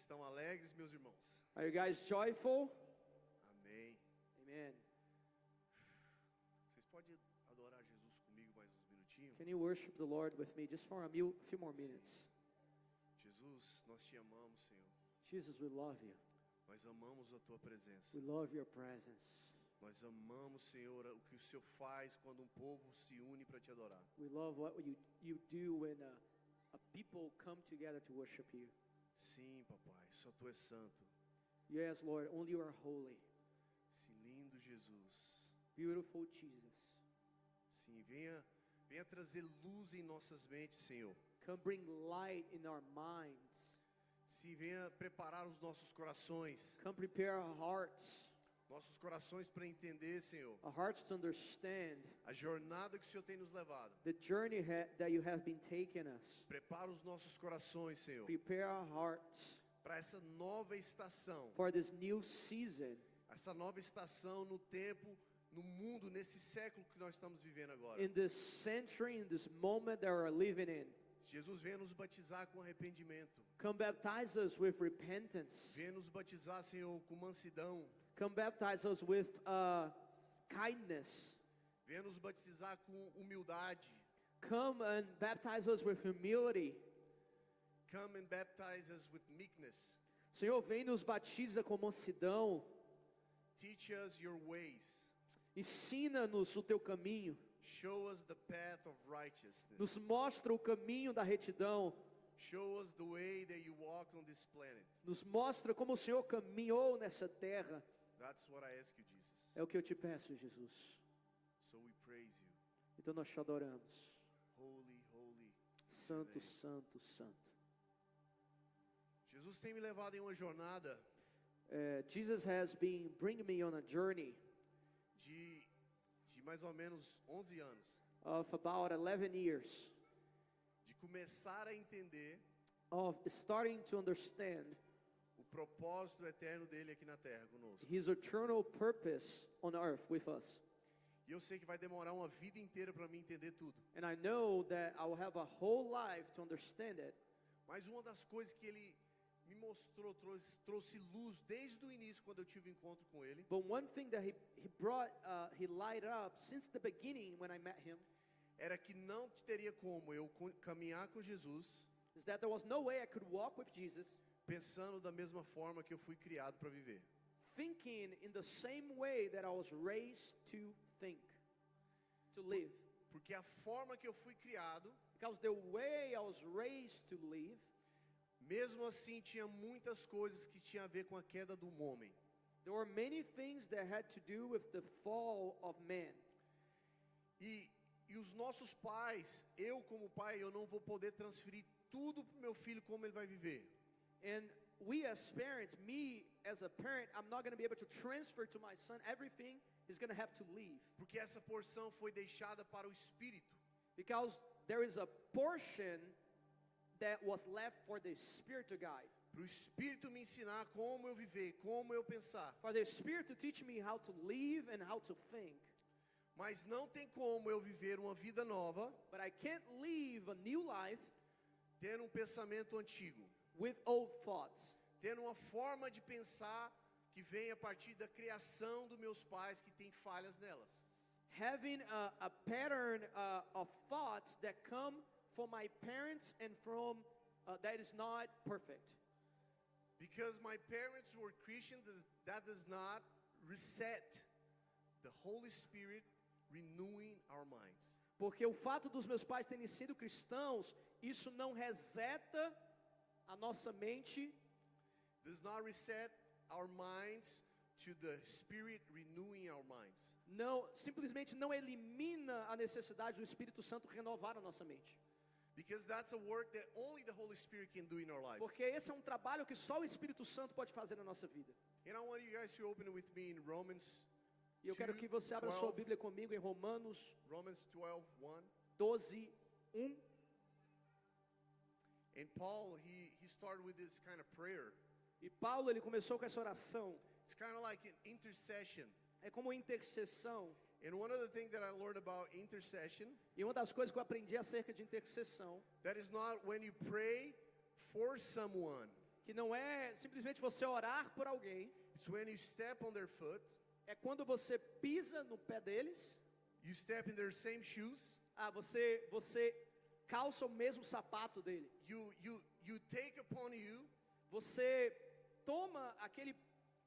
estão alegres, meus irmãos? Are you guys joyful? Amém. Amen. Vocês podem adorar Jesus comigo mais uns minutinhos? Can you worship the Lord with me just for a few more minutes? Jesus, nós te amamos, Senhor. Jesus, we love you. Nós amamos a tua presença. We love your presence. Nós amamos, Senhor, o que o Senhor faz quando um povo se une para te adorar. We love what you do when a people come together to worship you. Sim, papai, só tu és santo. Yes, Lord, only you are holy. Sim, lindo Jesus. Beautiful Jesus. Sim, venha trazer luz em nossas mentes, Senhor. Come bring light in our minds. Sim, venha preparar os nossos corações. Come prepare our hearts. Nossos corações para entender, Senhor, Our hearts to understand a jornada que o Senhor tem nos levado. the journey that you have been taking us. Prepara os nossos corações, Senhor, Prepare our hearts para essa nova estação. for this new season. Essa nova estação no tempo, no mundo, nesse século que nós estamos vivendo agora. In this century, in this moment that we're living in. Jesus venha nos batizar com arrependimento. Come baptize us with repentance. Venha nos batizar, Senhor, com mansidão. Come baptize us with kindness. Venha nos batizar com humildade. Come and baptize us with humility. Come and baptize us with meekness. Senhor, vem nos batiza com mansidão. Teach us your ways. Ensina-nos o teu caminho. Show us the path of righteousness. Nos mostra o caminho da retidão. Show us the way that you walked on this planet. Nos mostra como o Senhor caminhou nessa terra. That's what I ask you, Jesus. É o que eu te peço, Jesus. So we praise you. Então nós te adoramos. Holy, holy. Santo, Amém. santo, santo. Jesus tem me levado em uma jornada Jesus has been bringing me on a journey de mais ou menos 11 anos. of about 11 years De começar a entender of starting to understand o propósito eterno dele aqui na terra conosco. His eternal purpose on earth with us. E eu sei que vai demorar uma vida inteira para mim entender tudo. And I know that I will have a whole life to understand it. Mas uma das coisas que ele me mostrou, trouxe luz desde o início quando eu tive encontro com ele, But one thing that he lighted up since the beginning when I met him era que não teria como eu caminhar com Jesus is that there was no way I could walk with Jesus pensando da mesma forma que eu fui criado para viver. thinking in the same way that I was raised to think, to live. Porque a forma que eu fui criado, Because the way I was raised to live, mesmo assim tinha muitas coisas que tinha a ver com a queda do homem. there were many things that had to do with the fall of man. E os nossos pais, eu como pai, eu não vou poder transferir tudo para o meu filho como ele vai viver. And we as parents, me as a parent, I'm not going to be able to transfer to my son everything he's going to have to leave. Porque essa porção foi deixada para o Espírito. Because there is a portion that was left for the Spirit to guide. Para o Espírito me ensinar como eu viver, como eu pensar. For the Spirit to teach me how to live and how to think. Mas não tem como eu viver uma vida nova But I can't live a new life tendo um pensamento antigo. with old thoughts. Tendo uma forma de pensar que vem a partir da criação dos meus pais que tem falhas nelas. Having a pattern of thoughts that come from my parents and from that is not perfect. Because my parents were Christians, that does not reset the Holy Spirit renewing our minds. Porque o fato dos meus pais terem sido cristãos, isso não reseta a nossa mente, Does not reset our minds to the Spirit renewing our minds. não, simplesmente não elimina a necessidade do Espírito Santo renovar a nossa mente. Because that's a work that only the Holy Spirit can do in our lives. Porque esse é um trabalho que só o Espírito Santo pode fazer na nossa vida. And I want you guys to open it with me in Romans E eu quero que você abra 12. sua Bíblia comigo em Romanos Romans 12:1. 12, 1. And Paul, he started with this kind of prayer. E Paulo, ele começou com essa oração. It's kind of like an intercession. É como intercessão. And one of the things that I learned about intercession, E uma das coisas que eu aprendi acerca de intercessão, that is not when you pray for someone. que não é simplesmente você orar por alguém, It's when you step on their foot, é quando você pisa no pé deles, you step in their same shoes, você calça o mesmo sapato dele, you take upon you, você toma aquele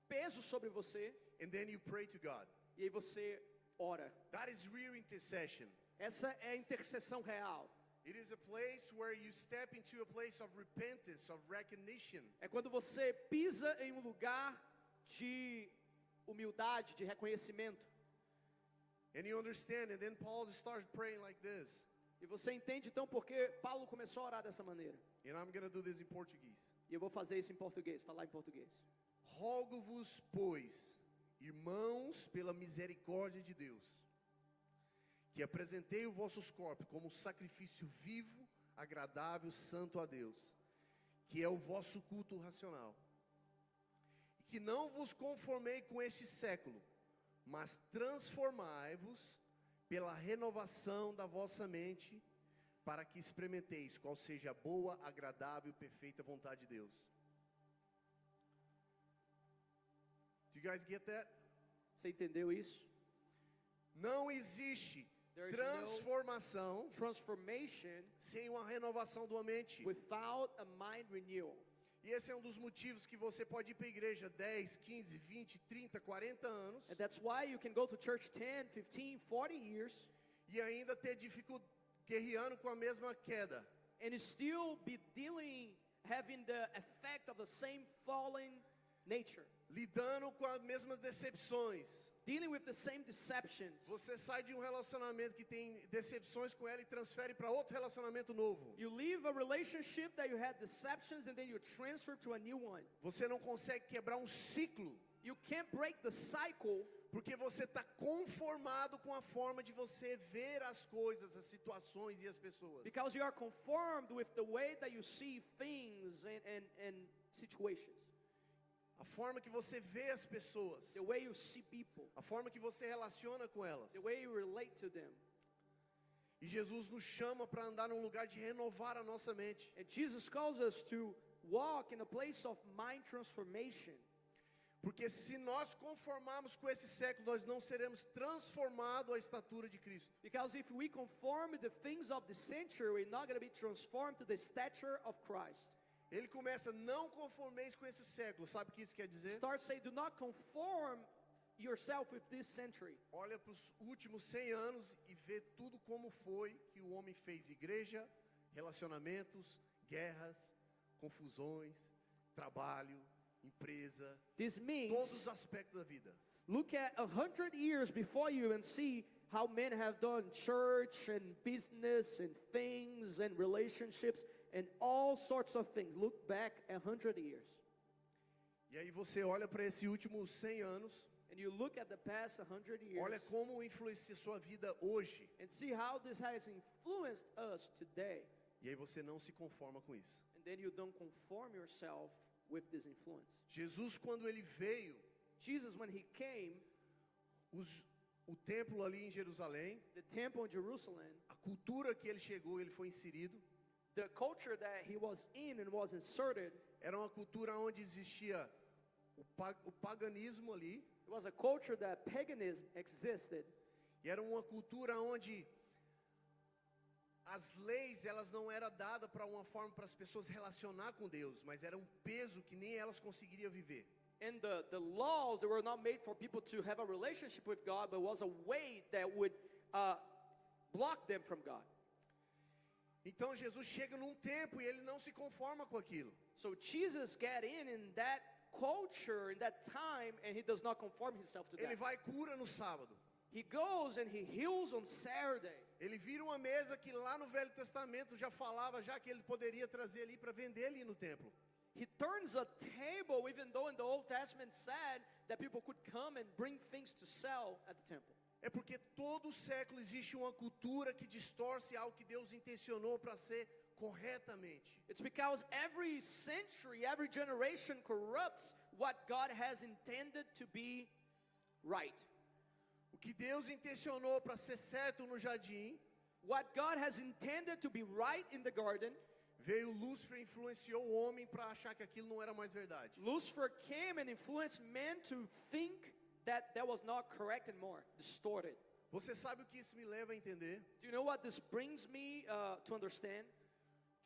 peso sobre você and then you pray to God. e aí você ora. That is real intercession. Essa é a intercessão real. It is a place where you step into a place of repentance, of recognition. É quando você pisa em um lugar de humildade, de reconhecimento. And you understand, and then Paul starts praying like this. E você entende então porque Paulo começou a orar dessa maneira. And I'm going to do this in Portuguese. E eu vou fazer isso em português, falar em português. Rogo-vos, pois, irmãos, pela misericórdia de Deus, que apresentei os vossos corpos como sacrifício vivo, agradável, santo a Deus, que é o vosso culto racional. E que não vos conformei com este século, mas transformai-vos pela renovação da vossa mente, para que experimenteis qual seja a boa, agradável e perfeita vontade de Deus. Do you guys get that? Você entendeu isso? Não existe There is transformação Transformation sem uma renovação da mente. without a mind renewal. E esse é um dos motivos que você pode ir para a igreja 10, 15, 20, 30, 40 anos And that's why you can go to church 10, 15, 40 years e ainda ter dificuldade, guerreando com a mesma queda. and you still be having the effect of the same fallen nature. Lidando com as mesmas decepções. Dealing with the same deceptions. Você sai de um relacionamento que tem decepções com ela e transfere para outro relacionamento novo. You leave a relationship that you had deceptions and then you transfer to a new one. Você não consegue quebrar um ciclo, You can't break the cycle porque você está conformado com a forma de você ver as coisas, as situações e as pessoas. because you are conformed with the way that you see things and situations. A forma que você vê as pessoas, The way you see people. a forma que você relaciona com elas. The way you relate to them. E Jesus nos chama para andar num lugar de renovar a nossa mente. And Jesus calls us to walk in a place of mind transformation. Porque se nós conformarmos com esse século, nós não seremos transformados à estatura de Cristo. Because if we conform with the things of the century, we're not going to be transformed to the stature of Christ. Ele começa, não conformeis com esse século. Sabe o que isso quer dizer? Start saying, do not conform yourself with this century. Olha para os últimos 100 anos e vê tudo como foi que o homem fez igreja, relacionamentos, guerras, confusões, trabalho, empresa, This means, todos os aspectos da vida. look at 100 years before you and see how men have done church and business and things and relationships and all sorts of things. Look back 100 years. E aí você olha para esses últimos 100 anos, And you look at the past 100 years olha como influencia sua vida hoje. and see how this has influenced us today. E aí você não se conforma com isso. And then you don't conform yourself with this influence. Jesus, quando ele veio, Jesus, when he came, o templo ali em Jerusalém, the temple in Jerusalem, a cultura que ele chegou, ele foi inserido, the culture that he was in and was inserted, era uma cultura onde existia o paganismo ali, it was a culture that paganism existed. e era uma cultura onde as leis, elas não eram dadas para uma forma para as pessoas relacionar com Deus, mas era um peso que nem elas conseguiriam viver. And the laws, they were not made for people to have a relationship with God, but was a weight that would block them from God. Então Jesus chega num tempo e ele não se conforma com aquilo. So Jesus got in that culture, in that time, and he does not conform himself to Ele that. vai e cura no sábado. He goes and he heals on Saturday. Ele vira uma mesa que lá no Velho Testamento já falava já que ele poderia trazer ali para vender ali no templo. He turns a table, even though in the Old Testament said that people could come and bring things to sell at the temple. É porque todo século existe uma cultura que distorce algo que Deus intencionou para ser corretamente. It's because every century, every generation corrupts what God has intended to be right. O que Deus intencionou para ser certo no jardim, What God has intended to be right in the garden Veio Lúcifer e influenciou o homem para achar que aquilo não era mais verdade. Lucifer came and influenced men to think that that was not correct anymore, distorted. Você sabe o que isso me leva a entender? Do you know what this brings me to understand?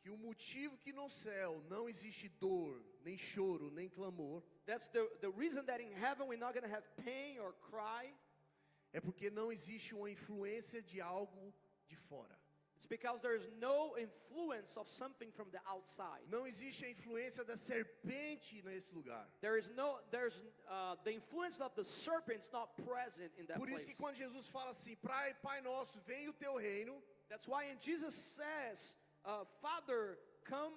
Que o motivo que no céu não existe dor, nem choro, nem clamor, That's the reason that in heaven we're not going to have pain or cry. é porque não existe uma influência de algo de fora. It's because there is no influence of something from the outside. Não existe a influência da serpente nesse lugar. There's the influence of the serpent's not present in that Por place. isso que quando Jesus fala assim, Pai nosso, vem o teu reino, That's why when Jesus says, Father, come,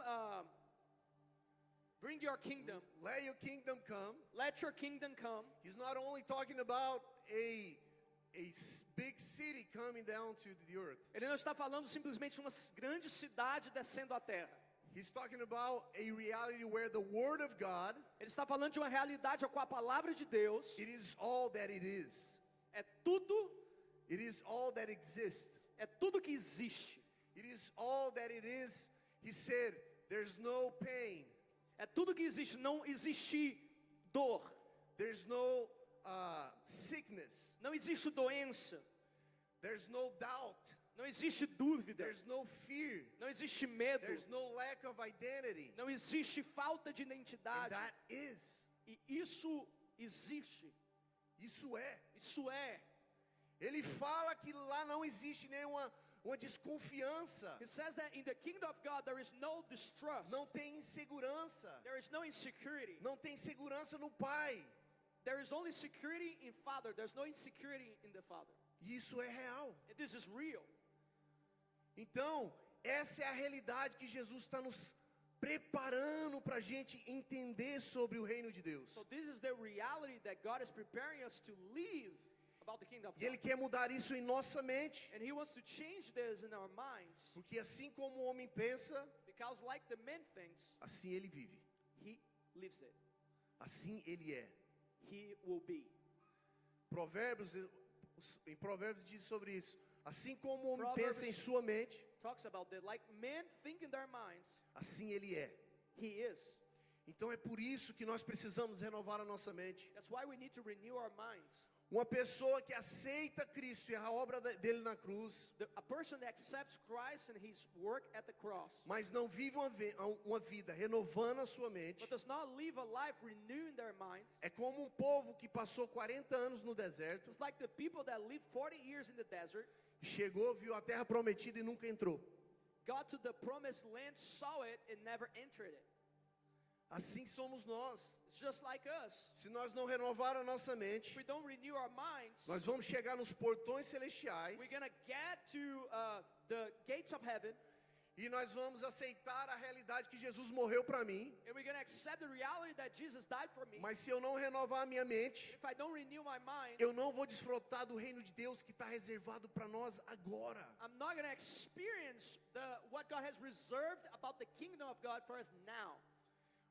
bring your kingdom. let your kingdom come. Let your kingdom come. He's not only talking about a big city coming down to the earth. Ele não está falando simplesmente de uma grande cidade descendo à terra. He's talking about a reality where the word of God, Ele está falando de uma realidade a qual a palavra de Deus it is all that it is. é tudo, It is all that exists. é tudo que existe. It is all that it is. He said, there's no pain. É tudo que existe. Não existe dor. There's no sickness. Não existe doença. There's no doubt. Não existe dúvida. There's no fear. Não existe medo. There's no lack of identity. Não existe falta de And identidade. that is. E isso existe. Isso é. Isso é. Ele fala que lá não existe nenhuma uma desconfiança. He says that in the kingdom of God there is no distrust. Não tem insegurança. There is no insecurity. Não tem segurança no Pai. There is only security in Father. There's no insecurity in the Father. E isso é real. And this is real. Então, essa é a realidade que Jesus está nos preparando para a gente entender sobre o reino de Deus. So this is the reality that God is preparing us to live about the kingdom of E Ele God. quer mudar isso em nossa mente. And He wants to change this in our minds. Porque assim como o homem pensa, Because like the man thinks, assim ele vive. he lives it. Assim ele é. He will be. Em Provérbios diz sobre isso. Assim como o homem Proverbs- pensa em sua mente, Talks about that. Like men think in their minds, assim ele é. he is. Então é por isso que nós precisamos renovar a nossa mente. That's why we need to renew our minds. Uma pessoa que aceita Cristo e a obra dele na cruz, A person that accepts Christ and His work at the cross, mas não vive uma vida renovando a sua mente, but does not live a life renewing their minds. é como um povo que passou 40 anos no deserto, It's like the people that lived 40 years in the desert, chegou, viu a terra prometida e nunca entrou. got to the promised land, saw it, and never entered it. Assim somos nós. It's just like us. Se nós não renovar a nossa If mente, we don't renew our minds, nós vamos chegar nos portões celestiais we're going to get to the gates of heaven, e nós vamos aceitar a realidade que Jesus morreu para mim. and we're going to accept the reality that Jesus died for me. Mas se eu não renovar a minha mente, If I don't renew my mind, eu não vou desfrutar do reino de Deus que está reservado para nós agora. I'm not going to experience what God has reserved about the kingdom of God for us now.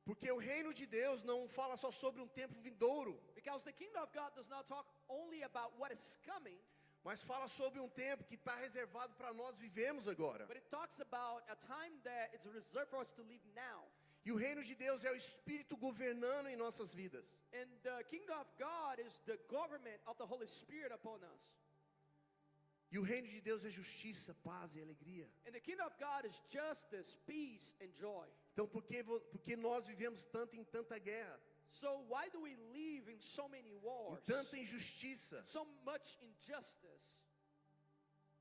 Porque o reino de Deus não fala só sobre um tempo vindouro, Because the kingdom of God does not talk only about what is coming, mas fala sobre um tempo que está reservado para nós vivemos agora. but it talks about a time that it's reserved for us to live now. E o reino de Deus é o Espírito governando em nossas vidas. And the kingdom of God is the government of the Holy Spirit upon us. E o reino de Deus é justiça, paz e alegria. And the kingdom of God is justice, peace, and joy. Então porque nós vivemos tanto em tanta guerra, So why do we live in so many em wars, tanta injustiça, so much injustice,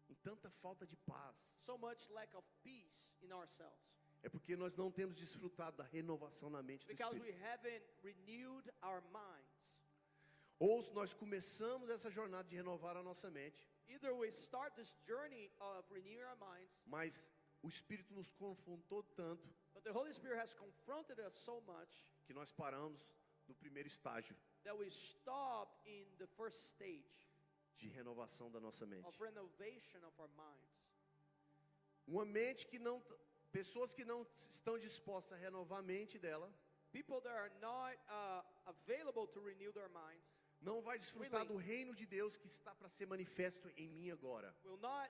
em tanta falta de paz? so much lack of peace in ourselves? É porque nós não temos desfrutado da renovação na mente do Because we Espírito. haven't renewed our minds. Ou nós começamos essa jornada de renovar a nossa mente, Either we start this journey of renewing our minds, mas o Espírito nos confrontou tanto but the Holy Spirit has confronted us so much que nós paramos no primeiro estágio that we stopped in the first stage de renovação da nossa mente. of renovation of our minds. Uma mente que não, pessoas que não estão dispostas a renovar a mente dela, People that are not available to renew their minds não vai desfrutar do reino de Deus que está para ser manifesto em mim agora. will not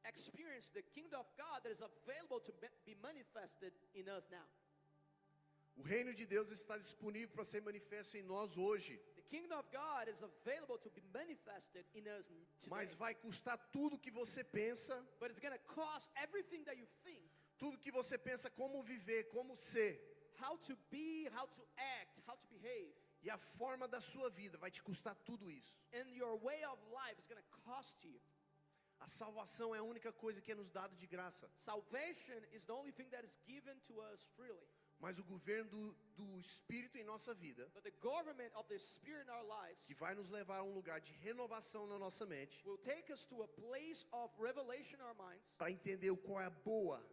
experience the kingdom of God that is available to be manifested in us now. O reino de Deus está disponível para ser manifesto em nós hoje. The kingdom of God is available to be manifested in us today. Mas vai custar tudo que você pensa, But it's going to cost everything that you think, tudo que você pensa como viver, como ser. how to be, how to act, how to behave. E a forma da sua vida vai te custar tudo isso. And your way of life is going to cost you. A salvação é a única coisa que é nos dado de graça. Salvation is the only thing that is given to us freely. Mas o governo do Espírito em nossa vida, But the government of the Spirit in our lives que vai nos levar a um lugar de renovação na nossa mente, will take us to a place of revelation in our minds para entender o qual é a boa,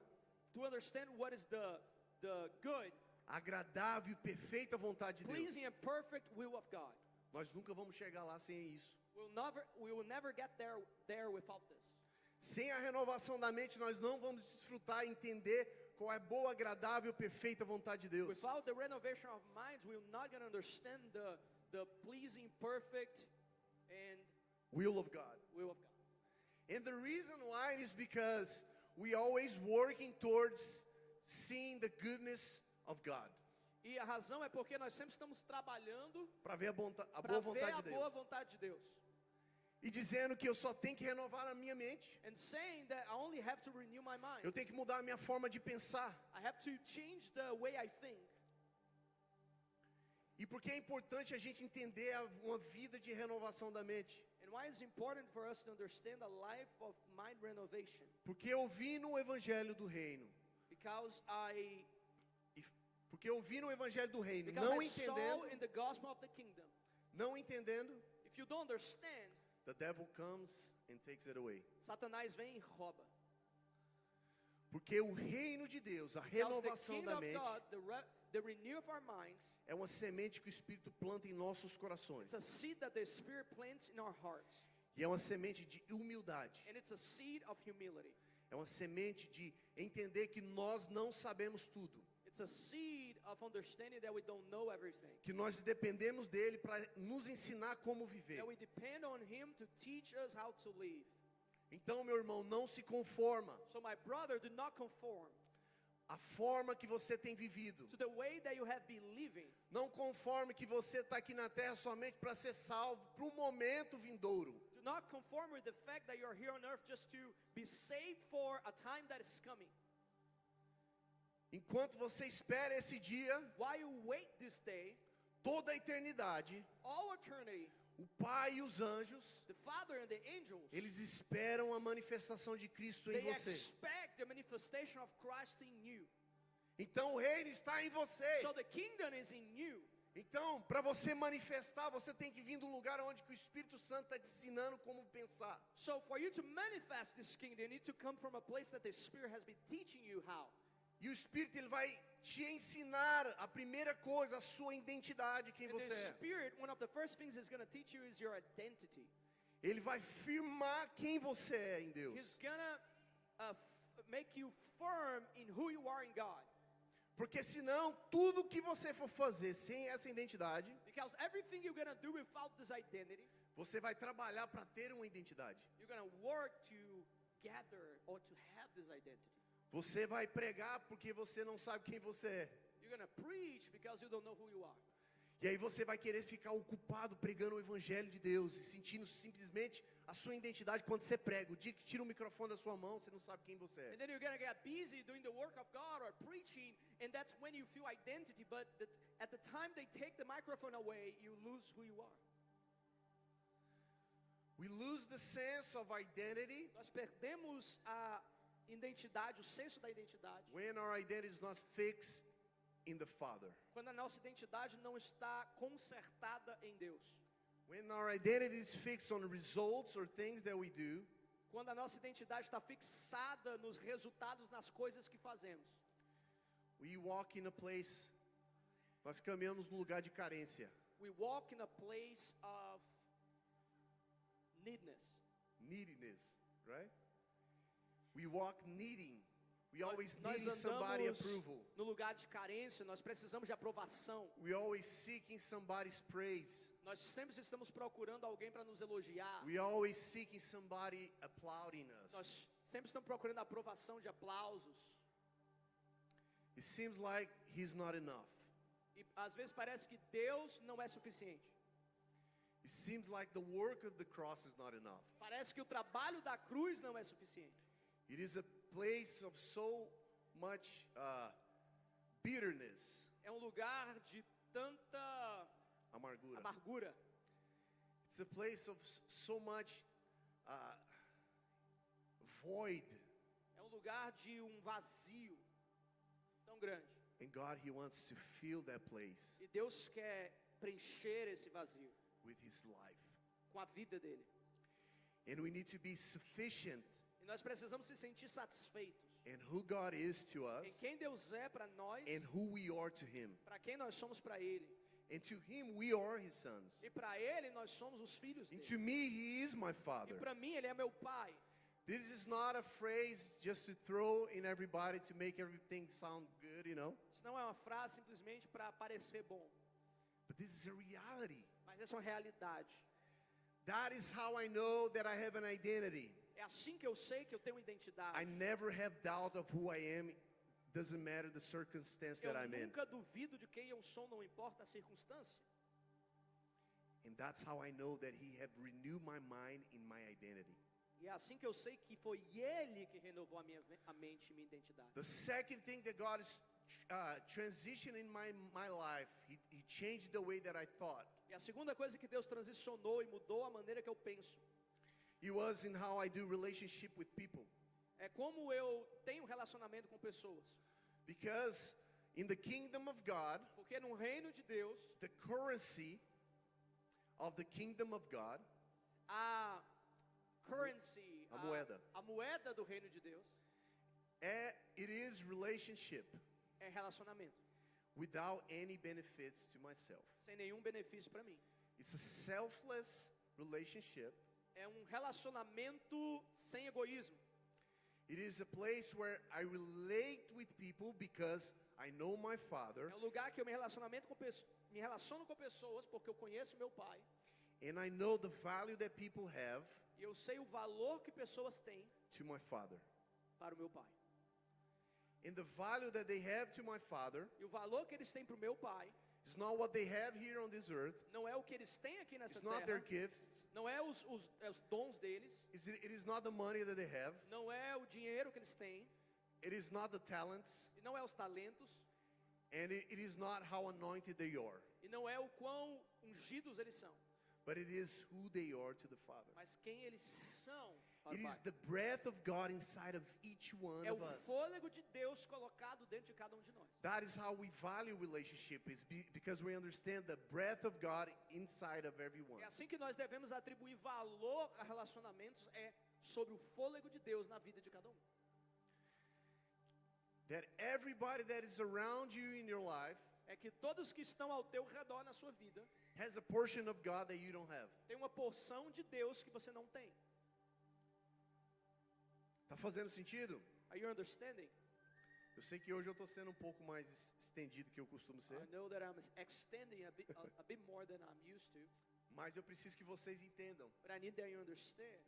to understand what is the good, agradável e perfeita vontade de Deus. pleasing and perfect will of God. Nós nunca vamos chegar lá sem isso. We will never get there without this. Sem a renovação da mente, nós não vamos desfrutar e entender qual é a boa, agradável, perfeita vontade de Deus. Without the renovation of minds, we will not going to understand the pleasing, perfect, and Will of God. will of God. And the reason why is because we always working towards seeing the goodness of God. E a razão é porque nós sempre estamos trabalhando Para ver a boa para ver vontade a de boa Deus. vontade de Deus. E dizendo que eu só tenho que renovar a minha mente. And saying that I only have to renew my mind. Eu tenho que mudar a minha forma de pensar. I have to change the way I think. E porque é importante a gente entender uma vida de renovação da mente. And why it's important for us to understand a life of mind renovation? Porque eu vi no Evangelho do Reino. Porque eu vi no Evangelho do Reino, Because não I saw entendendo, in the gospel of the kingdom. não entendendo, If you don't understand, the devil comes and takes it away. Satanás vem e rouba. Porque o reino de Deus, a Because the renovação kingdom da of mente, God, the renewal of our minds, é uma semente que o Espírito planta em nossos corações. it's a seed that the Spirit plants in our hearts. E é uma semente de humildade. And it's a seed of humility. É uma semente de entender que nós não sabemos tudo. It's a seed of understanding that we don't know everything. Que nós dependemos dele para nos ensinar como viver. That we depend on Him to teach us how to live. Então, meu irmão, não se conforma So my brother, do not conform à forma que você tem vivido. to the way that you have been living. Não conforme que você está aqui na terra somente para ser salvo para um momento vindouro. Do not conform with the fact that you're here on earth just to be saved for a time that is coming. Enquanto você espera esse dia, While you wait this day, toda a eternidade, all eternity, o Pai e os anjos, the Father and the angels, eles esperam a manifestação de Cristo em they você. expect the manifestation of Christ in you. Então o reino está em você. So the kingdom is in you. Então, para você manifestar, você tem que vir de um lugar onde que o Espírito Santo está te ensinando como pensar. So for you to manifest this kingdom, you need to come from a place that the Spirit has been teaching you how. E o Espírito ele vai te ensinar a primeira coisa, a sua identidade, quem And você the é. Spirit, one of the first things He's going to teach you is your identity. Ele vai firmar quem você é em Deus. He's going to make you firm in who you are in God. Porque senão, tudo que você for fazer sem essa identidade, Because everything you're going to do without this identity, você vai trabalhar para ter uma identidade. you're going to work to gather or to have this identity. Você vai pregar porque você não sabe quem você é. You're going to preach because you don't know who you are. E aí você vai querer ficar ocupado pregando o Evangelho de Deus e sentindo simplesmente a sua identidade quando você prega. O dia que tira o microfone da sua mão, você não sabe quem você é. And then you're going to get busy doing the work of God or preaching, and that's when you feel identity. But at the time they take the microphone away, you lose who you are. We lose the sense of identity Nós perdemos a identidade, o senso da identidade, when our identity is not fixed in the Father. quando a nossa identidade não está consertada em Deus. When our identity is fixed on results or things that we do, Quando a nossa identidade está fixada nos resultados, nas coisas que fazemos. we walk in a place, nós caminhamos no lugar de carência. We walk in a place of needness. Neediness, right? We walk needing. We always Nós needing somebody andamos approval. no lugar de carência, nós precisamos de aprovação. We always seeking somebody's praise. Nós sempre estamos procurando alguém para nos elogiar. We always seeking somebody applauding us. Nós Sempre estão procurando a aprovação de aplausos. It seems like He's not enough. E às vezes parece que Deus não é suficiente. It seems like the work of the cross is not enough. Parece que o trabalho da cruz não é suficiente. It is a place of so much bitterness, É um lugar de tanta amargura. amargura. It's a place of so much void. É um lugar de um vazio tão grande. And God, He wants to fill that place E Deus quer preencher esse vazio with His life. com a vida dele. And we need to be sufficient E nós precisamos se sentir satisfeitos in who God is to us em quem Deus é para nós, and who we are to Him. para quem nós somos para Ele. And to Him, we are His sons. E para Ele nós somos os filhos And dele. to me, He is my E Father. para mim Ele é meu Pai. This is not a phrase just to throw in everybody to make everything sound good, you know. Isso não é uma frase simplesmente para parecer bom, But this is a reality. mas essa é uma realidade. That is how I know that I have an identity. É assim que eu sei que eu tenho identidade. I never have doubt of who I am. Doesn't matter the circumstance Eu that I'm in. nunca duvido de quem eu sou, não importa a circunstância. And that's how I know that He have renewed my mind in my identity. E é assim que eu sei que foi Ele que renovou a mente e minha identidade. The second thing that God is transitioning my life, He changed the way that I thought. E a segunda coisa que Deus transicionou e mudou a maneira que eu penso. It was in how I do relationship with people. É como eu tenho relacionamento com pessoas. Because in the kingdom of God, Porque no reino de Deus, the currency of the kingdom of God, a currency, a moeda. a moeda do reino de Deus it is relationship é relacionamento, without any benefits to myself. sem nenhum benefício para mim. It's a selfless relationship. É um relacionamento sem egoísmo. It is a place where I relate with people because I know my Father É um lugar que eu me relaciono com pessoas porque eu conheço meu Pai. and I know the value that people have E eu sei o valor que pessoas têm to my Father. para o meu Pai. And the value that they have to my Father E o valor que eles têm para o meu Pai is not what they have here on this earth. não é o que eles têm aqui nessa It's not their terra, gifts. não é os dons deles, It is not the money that they have. não é o dinheiro que eles têm, It is not the talents. e não é os talentos, And it is not how anointed they are. e não é o quão ungidos eles são, But it is who they are to the Father. mas quem eles são para It o is Pai. the breath of God inside of each one É o of us. fôlego de Deus colocado dentro de cada um de nós. That is how we value relationship, is because we understand the breath of God inside of everyone. É assim que nós devemos atribuir valor a relacionamentos, é sobre o fôlego de Deus na vida de cada um. That everybody that is around you in your life É que todos que estão ao teu redor na sua vida has a portion of God that you don't have. tem uma porção de Deus que você não tem. Tá fazendo sentido? Are you understanding? Eu sei que hoje eu estou sendo um pouco mais estendido que eu costumo ser, I know that I'm extending a bit more than I'm used to, mas eu preciso que vocês entendam but I need that you understand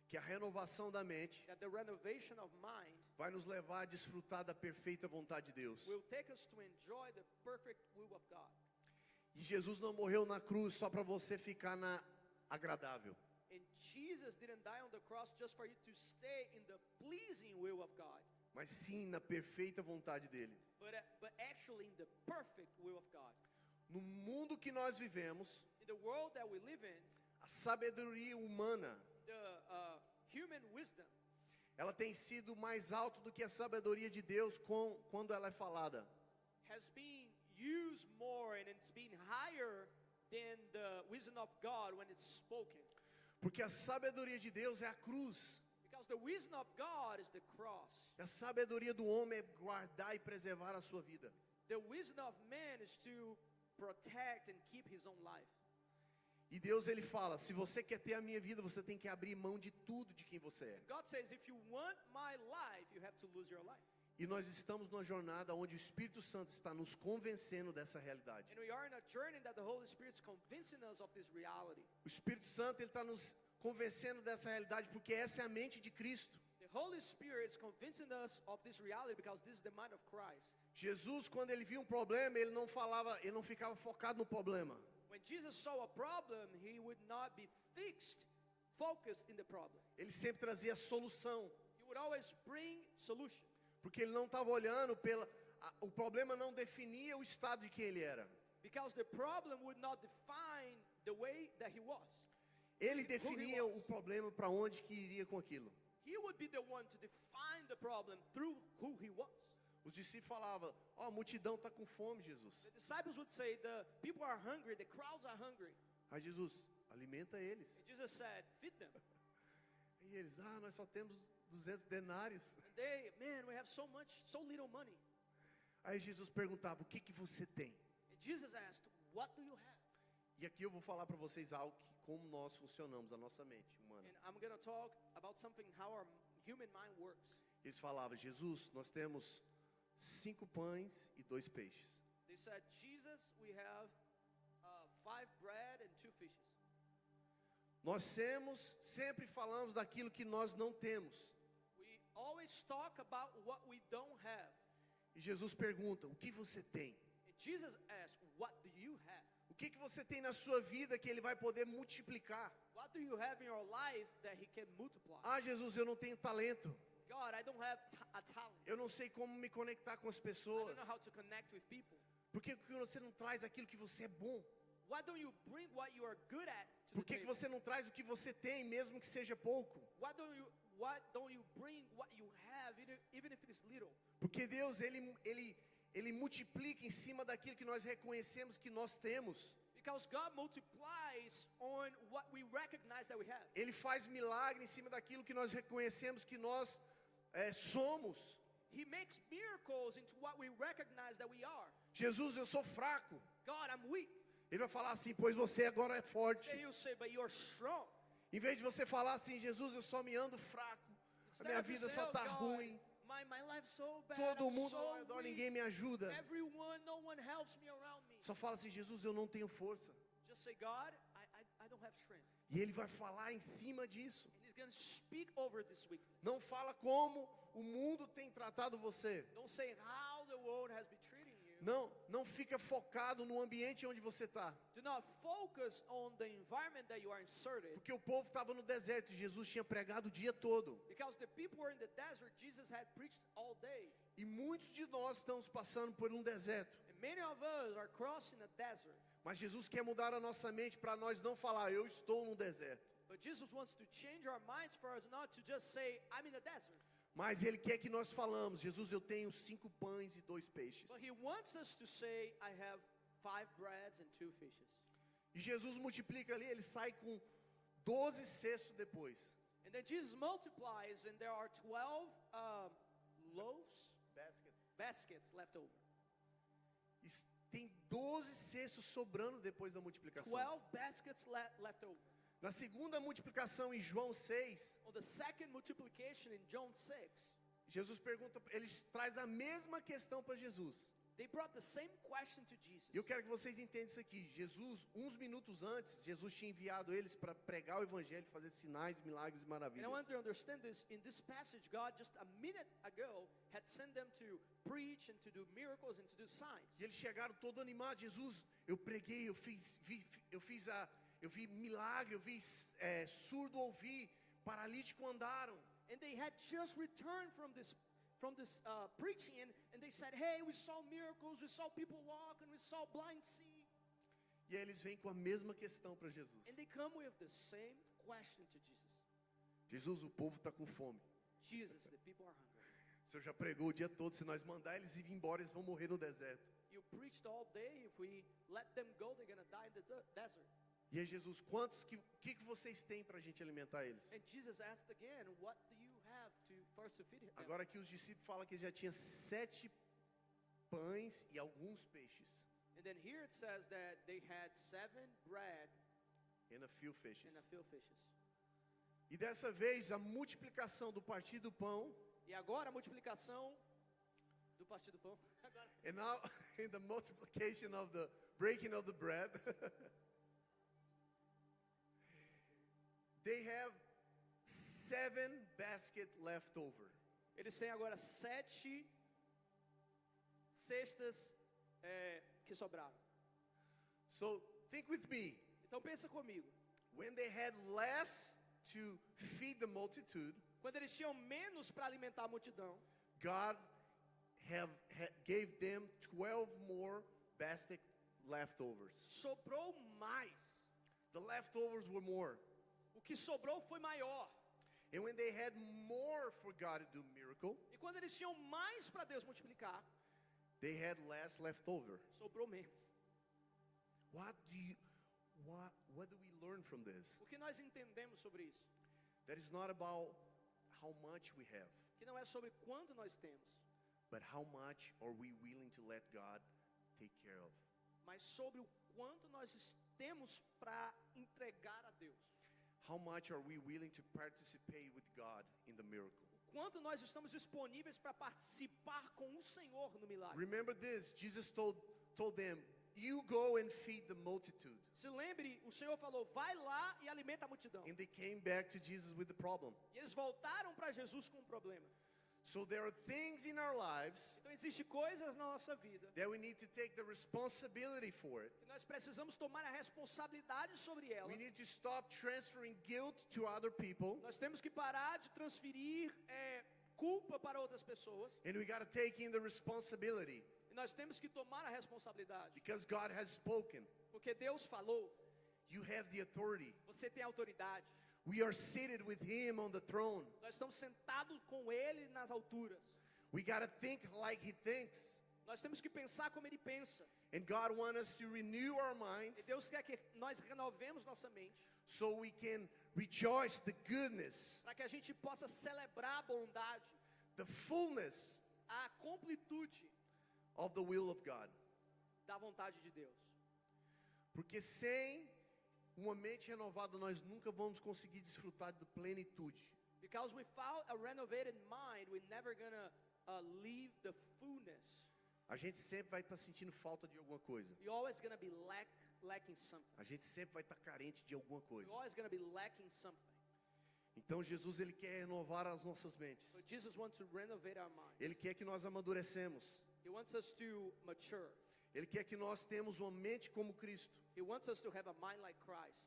que a renovação da mente that the renovation of mind vai nos levar a desfrutar da perfeita vontade de Deus. will take us to enjoy the perfect will of God. E Jesus não morreu na cruz só para você ficar na agradável. And Jesus didn't die on the cross just for you to stay in the pleasing will of God, Mas sim na perfeita vontade dele. but actually in the perfect will of God. No mundo que nós vivemos, In the world that we live in, a sabedoria humana, the human wisdom ela tem sido mais alto do que a sabedoria de Deus quando ela é falada. has been used more and it's been higher than the wisdom of God when it's spoken. Porque a sabedoria de Deus é a cruz. Because the wisdom of God is the cross. E a sabedoria do homem é guardar e preservar a sua vida. The wisdom of man is to protect and keep his own life. E Deus ele fala, se você quer ter a minha vida, você tem que abrir mão de tudo de quem você é. God says, if you want my life, you have to lose your life. E nós estamos numa jornada onde o Espírito Santo está nos convencendo dessa realidade. And we are in a journey that the Holy Spirit is convincing us of this reality. O Espírito Santo ele está nos convencendo dessa realidade porque essa é a mente de Cristo. The The Holy Spirit is convincing us of this reality because this is the mind of Christ. Jesus, quando ele via um problema, ele não ficava focado no problema. When Jesus saw a problem, he would not be focused in the problem. Ele sempre trazia a solução, He would always bring solution. porque ele não estava olhando o problema não definia o estado de quem ele era. Because the problem would not define the way that he was. Ele definia o problema para onde que iria com aquilo. He would be the one to define the problem through who he was. Os discípulos falavam: a multidão está com fome, Jesus. The disciples would say, the people are hungry, the crowds are hungry. Aí Jesus, alimenta eles. And Jesus said, feed them. E eles, nós só temos 200 denários. And they, man, we have so little money. Aí Jesus perguntava: o que você tem? And Jesus asked, what do you have? E aqui eu vou falar para vocês algo que como nós funcionamos, a nossa mente humana. And I'm going to talk about something, how our human mind works. Eles falavam: Jesus, nós temos 5 pães e 2 peixes. They said, Jesus, we have 5 bread and 2 fishes. Nós sempre falamos daquilo que nós não temos. We always talk about what we don't have. E Jesus pergunta: o que você tem? And Jesus asked, what do you have? O que você tem na sua vida que Ele vai poder multiplicar? What do you have in your life that He can multiply? Jesus, eu não tenho talento. God, I don't have a talent. Eu não sei como me conectar com as I pessoas. don't know how to connect with people. Por que você não traz aquilo que você é bom? Why don't you bring what you are good at to Por the que table? você não traz o que você tem, mesmo que seja pouco? Why don't you bring what you have, even if it is little? Porque Deus, Ele multiplica em cima daquilo que nós reconhecemos que nós temos. Because God multiplies on what we recognize that we have. Ele faz milagre em cima daquilo que nós reconhecemos que nós somos. He makes miracles into what we recognize that we are. Jesus, eu sou fraco. God, I'm weak. Ele vai falar assim: pois você agora é forte. Then he'll say, but you're strong. Em vez de você falar assim: Jesus, eu só me ando fraco, a minha vida só está ruim, My life's so bad. todo I'm mundo so ao redor, weak. ninguém me ajuda. No one helps me around me. Só fala assim: Jesus, eu não tenho força. Just say, God, I don't have strength. E Ele vai falar em cima disso. And He's going to speak over this weakness. Não fala como o mundo tem tratado você. Don't say how the world has been treating you. Não fica focado no ambiente onde você está. Do not focus on the environment that you are inserted. Porque o povo estava no deserto e Jesus tinha pregado o dia todo. Because the people were in the desert, Jesus had preached all day. E muitos de nós estamos passando por um deserto. And many of us are crossing a desert. Mas Jesus quer mudar a nossa mente para nós não falar: eu estou no deserto. But Jesus wants to change our minds for us not to just say, I'm in the desert. Mas Ele quer que nós falamos: Jesus, eu tenho 5 pães e 2 peixes. But He wants us to say, I have 5 breads and 2 fishes. E Jesus multiplica ali, Ele sai com 12 cestos depois. And then Jesus multiplies and there are 12 baskets left over. E tem 12 cestos sobrando depois da multiplicação. 12 baskets left over. Na segunda multiplicação em João 6, On the second multiplication in John 6, Jesus pergunta, eles traz a mesma questão para Jesus. they brought the same question to Jesus. E eu quero que vocês entendam isso aqui. Jesus, uns minutos antes, Jesus tinha enviado eles para pregar o evangelho, fazer sinais, milagres e And I maravilhas. want to understand this. In this passage, God just a minute ago had sent them to preach and to do miracles and to do signs. E eles chegaram todo animados: Jesus, eu preguei, eu vi milagre, eu vi surdo ouvir, paralítico andaram. And they had just returned from this preaching, and they said, hey, we saw miracles, we saw people walk, and we saw blind see. E aí eles vêm com a mesma questão para Jesus. And they come with the same question to Jesus. Jesus, o povo está com fome. Jesus, the people are hungry. O Senhor já pregou o dia todo, se nós mandar eles ir embora, eles vão morrer no deserto. You preached all day. If we let them go, they're going to die in the desert. E aí Jesus, que vocês têm para a gente alimentar eles? And Jesus asked again, what do you have to feed them? Agora aqui os discípulos falam que já tinha 7 pães e alguns peixes. And then here it says that they had 7 bread And a few fishes. and a few fishes. E dessa vez a multiplicação do partir do pão. E agora a multiplicação do partir do pão. Agora. And now in the multiplication of the breaking of the bread. They have 7 baskets left over. Eles têm agora 7 cestas que sobraram. So think with me. Então pensa comigo. When they had less to feed the multitude, Quando eles tinham menos para alimentar a multidão, God gave them 12 more basket leftovers. sobrou mais. The leftovers were more. O que sobrou foi maior. And when they had more for God to do miracle, E quando eles tinham mais para Deus multiplicar, they had less left over. sobrou menos. What do we learn from this? O que nós entendemos sobre isso? That is not about how much we have, Que não é sobre quanto nós temos, but how much are we willing to let God take care of? mas sobre o quanto nós temos para entregar a Deus. How much are we willing to participate with God in the miracle? Quanto nós estamos disponíveis para participar com o Senhor no milagre. Remember this, Jesus told them, you go and feed the multitude. Se lembre, o Senhor falou, vai lá e alimenta a multidão. And they came back to Jesus with the problem. E eles voltaram para Jesus com um problema. So there are things in our lives Então existem coisas na nossa vida that we need to take the responsibility for it. que nós precisamos tomar a responsabilidade sobre ela. We need to stop transferring guilt to other people. Nós temos que parar de transferir culpa para outras pessoas. And we got to take in the responsibility E nós temos que tomar a responsabilidade. because God has spoken. Porque Deus falou, You have the authority. você tem autoridade. We are seated with Him on the throne. Nós estamos sentados com Ele nas alturas. We got to think like He thinks. Nós temos que pensar como Ele pensa. And God wants us to renew our minds E Deus quer que nós renovemos nossa mente. so we can rejoice the goodness, Para que a gente possa celebrar a bondade, the fullness a completude of the will of God. da vontade de Deus. Porque sem uma mente renovada nós nunca vamos conseguir desfrutar da plenitude. Because without a renovated mind, we're never gonna leave the fullness. A gente sempre vai estar sentindo falta de alguma coisa. You're always gonna be lacking something. A gente sempre vai estar carente de alguma coisa. You're always gonna be lacking something. Então Jesus ele quer renovar as nossas mentes. So Jesus wants to renovate our mind. Ele quer que nós amadurecemos. He wants us to mature. Ele quer que nós temos uma mente como Cristo, He wants us to have a mind like Christ.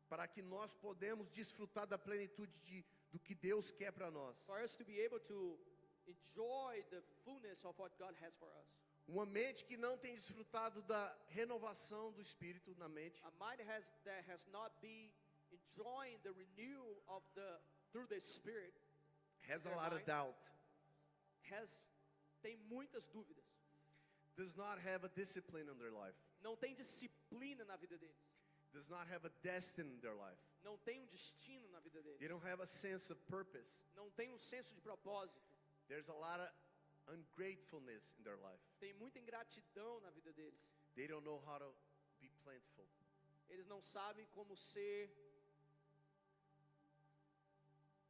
para que nós podemos desfrutar da plenitude do que Deus quer para nós. For us to be able to enjoy the fullness of what God has for us. Uma mente que não tem desfrutado da renovação do Espírito na mente, A mind that has not been enjoying the renewal of through the Spirit has a Their lot of mind. doubt, tem muitas dúvidas. does not have a discipline in their life, Não tem disciplina na vida deles. does not have a destiny in their life. Não tem um destino na vida deles. They don't have a sense of purpose. Não tem um senso de propósito. There's a lot of ungratefulness in their life. Tem muita ingratidão na vida deles. They don't know how to be plentiful. Eles não sabem como ser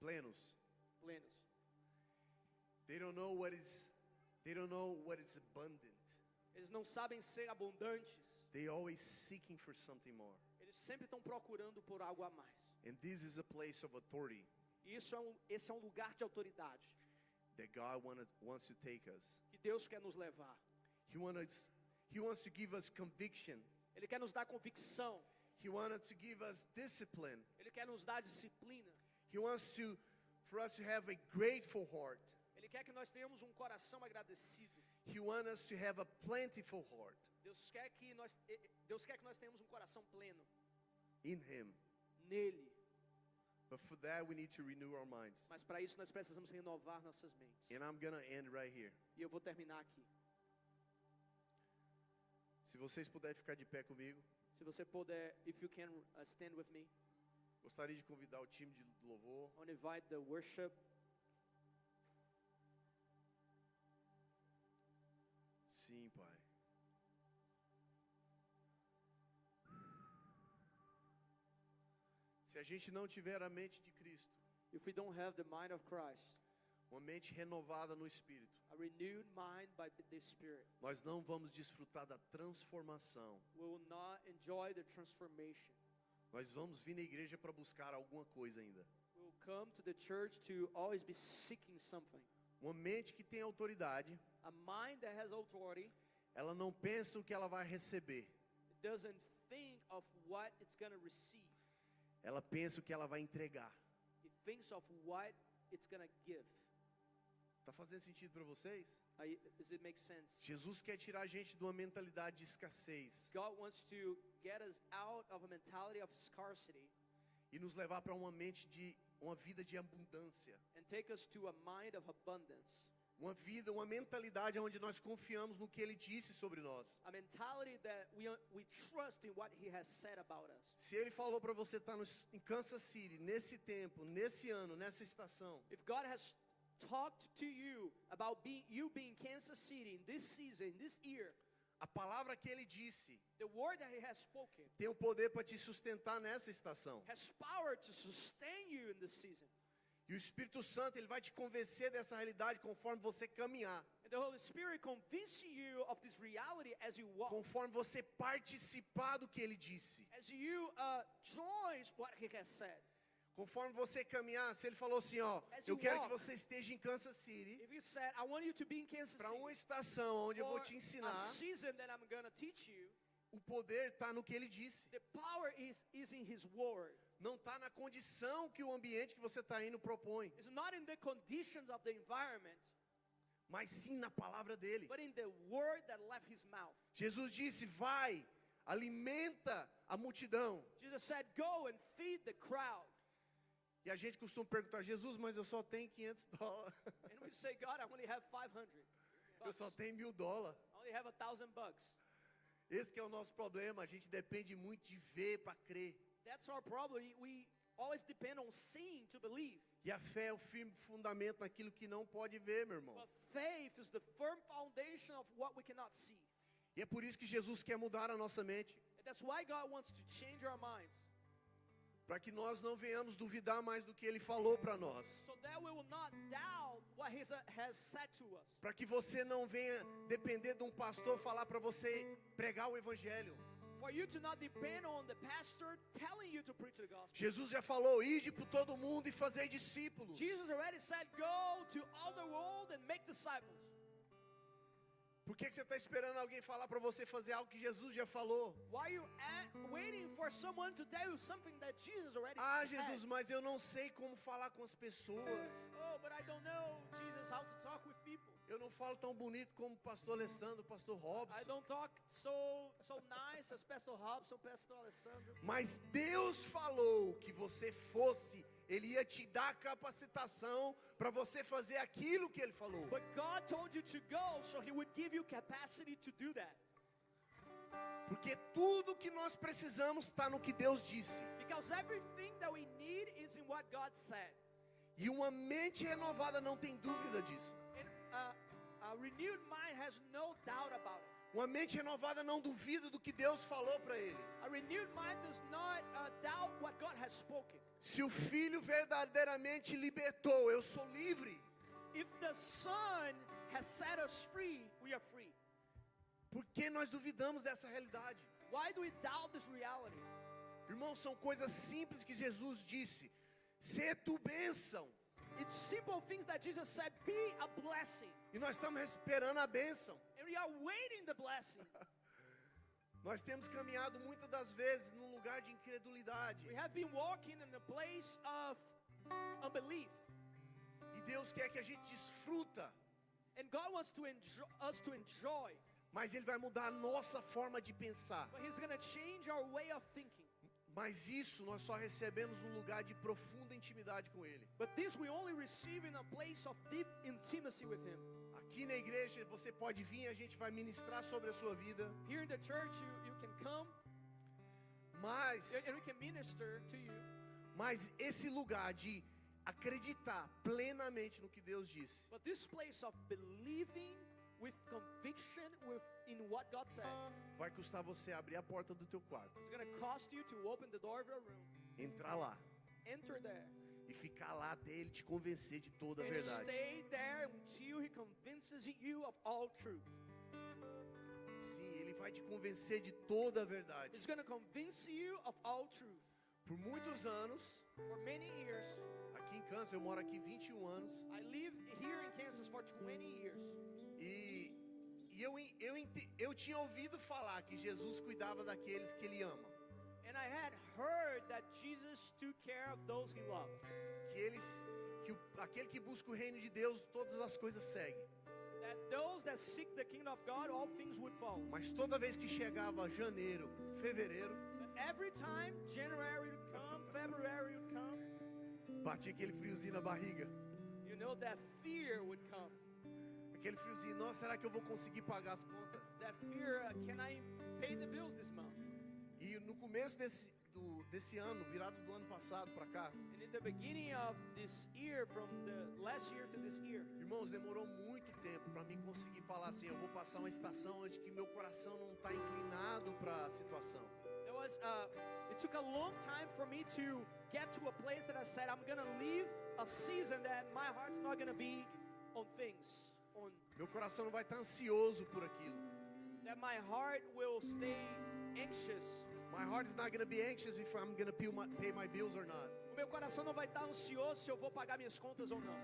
Plenos. plenos. They don't know what is abundant. Eles não sabem ser abundantes. They always seeking for something more. Eles sempre estão procurando por algo a mais. And this is a place of authority E esse é um lugar de autoridade that God wants to take us. que Deus quer nos levar. He wants to give us conviction. Ele quer nos dar convicção. He wants to give us discipline. Ele quer nos dar disciplina. He wants for us to have a grateful heart. Ele quer que nós tenhamos um coração agradecido. He wants us to have a plentiful heart Deus quer que nós tenhamos um coração pleno in Him. nele. But for that we need to renew our minds. Mas para isso nós precisamos renovar nossas mentes. And I'm going to end right here. E eu vou terminar aqui. Se vocês puderem ficar de pé comigo, Se você puder, if you can stand with me, gostaria de convidar o time de louvor. I want to invite the worship. Sim, Pai. Se a gente não tiver a mente de Cristo, If we don't have the mind of Christ, uma mente renovada no Espírito, a renewed mind by the Spirit, nós não vamos desfrutar da transformação. we will not enjoy the transformation. Nós vamos vir na igreja para buscar alguma coisa ainda. We will come to the church to always be seeking something. Uma mente que tem autoridade, A mind that has authority ela não pensa o que ela vai receber. doesn't think of what it's going to receive. Ela pensa o que ela vai entregar. It thinks of what it's going to give. Tá fazendo sentido para vocês? Does it make sense? Jesus quer tirar a gente de uma mentalidade de escassez God wants to get us out of a mentality of scarcity e nos levar para uma mente de uma vida de abundância. and take us to a mind of abundance. Uma vida, uma mentalidade onde nós confiamos no que Ele disse sobre nós. A mentality that we trust in what He has said about us. Se Ele falou para você estar em Kansas City, nesse tempo, nesse ano, nessa estação, If God has talked to you about being Kansas City in this season, in this year, a palavra que Ele disse the word that He has spoken tem o poder para te sustentar nessa estação. has power to sustain you in this season. E o Espírito Santo, Ele vai te convencer dessa realidade conforme você caminhar. And the Holy Spirit convinces you of this reality as you walk, Conforme você participar do que Ele disse. as you join what He has said. Conforme você caminhar, se Ele falou assim, ó, As eu you quero que walk. você esteja em Kansas City, If He said, I want you to be in Kansas para City uma estação onde eu vou for te a ensinar, season that I'm going to teach you, o poder está no que Ele disse. the power is in His word. Não está na condição que o ambiente que você está indo propõe, It's not in the conditions of the environment, mas sim na palavra dele. but in the word that left His mouth. Jesus disse, vai, alimenta a multidão. Jesus said, go and feed the crowd. E a gente costuma perguntar, Jesus, mas eu só tenho $500. And we say, God, I only have 500 Eu bucks. só tenho $1.000. I only have $1,000. Esse que é o nosso problema, a gente depende muito de ver para crer. That's our problem. We always depend on seeing to believe. E a fé é o firme fundamento naquilo que não pode ver, meu irmão. But faith is the firm foundation of what we cannot see. E é por isso que Jesus quer mudar a nossa mente, And that's why God wants to change our minds, para que nós não venhamos duvidar mais do que Ele falou para nós. so that we will not doubt what He has said to us. Para que você não venha depender de um pastor falar para você pregar o evangelho. For you to not depend on the pastor telling you to preach the gospel. Jesus já falou, ide por todo mundo e fazer discípulos. Jesus already said, go to all the world and make disciples. Por que você está esperando alguém falar para você fazer algo que Jesus já falou? Why are you waiting for someone to tell you something that Jesus already Ah, said? Jesus, mas eu não sei como falar com as pessoas. Oh, but I don't know, Jesus, how to talk with people. Eu não falo tão bonito como o pastor Alessandro, o pastor I Robson. don't talk so nice as Pastor Robson, Pastor Alessandro. Mas Deus falou que você fosse, Ele ia te dar capacitação para você fazer aquilo que Ele falou. But God told you to go, so He would give you capacity to do that. Porque tudo que nós precisamos está no que Deus disse. Because everything that we need is in what God said. E uma mente renovada não tem dúvida disso. And a renewed mind has no doubt about it. Uma mente renovada não duvida do que Deus falou para ele. A renewed mind does not doubt what God has spoken. Se o Filho verdadeiramente libertou, eu sou livre. If the Son has set us free, we are free. Por que nós duvidamos dessa realidade? Why do we doubt this reality? Irmãos, são coisas simples que Jesus disse. Sê tu bênção. It's simple things that Jesus said, be a blessing. E nós estamos esperando a bênção. And we are waiting the blessing. Nós temos caminhado muitas das vezes num lugar de incredulidade. We have been walking in a place of unbelief. E Deus quer que a gente desfruta. And God wants to us to enjoy. Mas Ele vai mudar a nossa forma de pensar. But He's going to change our way of thinking. Mas isso nós só recebemos num lugar de profunda intimidade com Ele. But this we only receive in a place of deep intimacy with Him. Aqui na igreja você pode vir, a gente vai ministrar sobre a sua vida. Here in the church, you can come Mas and we can minister to you. esse lugar de acreditar plenamente no que Deus disse, But this place of believing with conviction in what God said, vai custar você abrir a porta do teu quarto, it's going to cost you to open the door of your room, entrar lá enter there, e ficar lá até Ele te convencer de toda a and verdade. stay there until He convinces you of all truth. Sim, Ele vai te convencer de toda a verdade. He's going to convince you of all truth. Por muitos anos, For many years, aqui em Kansas, eu moro aqui 21 anos. I live here in Kansas for 20 years. E eu tinha ouvido falar que Jesus cuidava daqueles que Ele ama. And I had heard that Jesus took care of those he loved. Aquele que busca o reino de Deus, todas as coisas seguem. That those that seek the kingdom of God, all things would follow. Mas toda vez que chegava janeiro, fevereiro, But every time January would come, February would come, batia aquele friozinho na barriga. you know that fear would come. Aquele friozinho, nossa, será que eu vou conseguir pagar as contas? That fear, can I pay the bills this month? E no começo desse ano, virado do ano passado para cá, And in the beginning of this year, from the last year to this year, irmãos, demorou muito tempo para mim conseguir falar assim, eu vou passar uma estação onde que meu coração não está inclinado para a situação. it took a long time for me to get to a place that I said, I'm going to leave a season that my heart's not going to be on things, Meu coração não vai estar ansioso por aquilo. that my heart will stay anxious. My heart is not going to be anxious if I'm going to pay my bills or not. O meu coração não vai estar ansioso se eu vou pagar minhas contas ou não.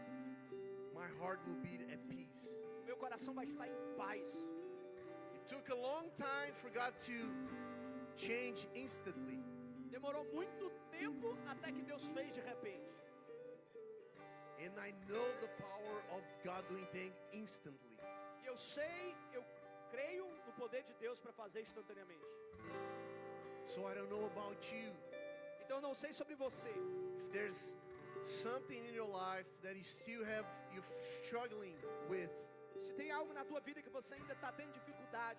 My heart will be at peace. O meu coração vai estar em paz. It took a long time for God to change instantly. Demorou muito tempo até que Deus fez de repente. And I know the power of God doing things instantly. E eu creio no poder de Deus para fazer instantaneamente. So I don't know about you. Então eu não sei sobre você. If there's something in your life that you're struggling with Se tem algo na tua vida que você ainda está tendo dificuldade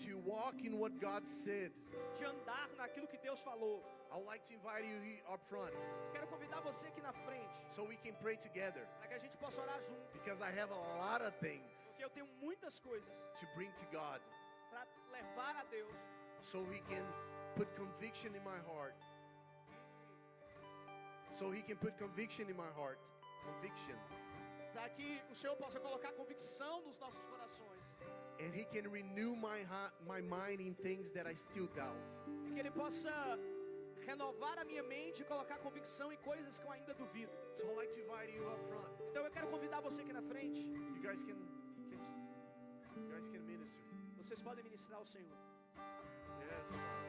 to walk in what God said, de andar naquilo que Deus falou, I would like to invite you here up front quero convidar você aqui na frente so we can pray together, para que a gente possa orar junto, because I have a lot of things porque eu tenho muitas coisas to bring to God para levar a Deus, so He can put conviction in my heart. So He can put conviction in my heart. Conviction. para que o Senhor possa colocar convicção nos nossos corações, And He can renew my mind in things that I still doubt. que Ele possa renovar a minha mente e colocar convicção em coisas que eu ainda duvido. So I'd like to invite you up front. Então eu quero convidar você aqui na frente. You guys can minister. Vocês podem ministrar ao Senhor. Yes, Father.